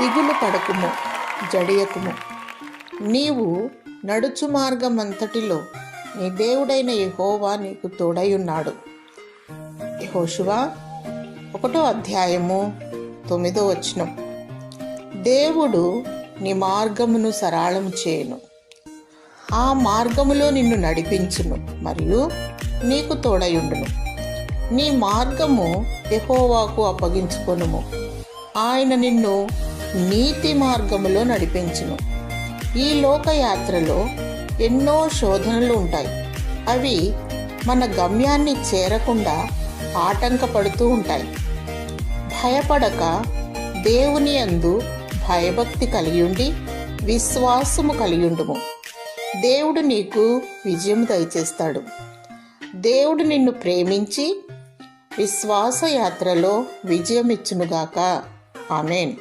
దిగులు పడకుము, జడియకుము. నీవు నడుచు మార్గమంతటిలో నీ దేవుడైన యెహోవా నీకు తోడయున్నాడు. యెహోషువ 1వ అధ్యాయము 9వ వచనం. దేవుడు నీ మార్గమును సరళము చేయును, ఆ మార్గములో నిన్ను నడిపించును మరియు నీకు తోడయుండును. నీ మార్గము యెహోవాకు అప్పగించుకొనుము, ఆయన నిన్ను నీతి మార్గములో నడిపించును. ఈ లోకయాత్రలో ఎన్నో శోధనలు ఉంటాయి. అవి మన గమ్యాన్ని చేరకుండా ఆటంకపడుతూ ఉంటాయి. భయపడక దేవుని యందు భయభక్తి కలిగియుండి విశ్వాసము కలిగియుండుము. దేవుడు నీకు విజయం దయచేస్తాడు. దేవుడు నిన్ను ప్రేమించి విశ్వాస యాత్రలో విజయం ఇచ్చునుగాక. ఆమేన్.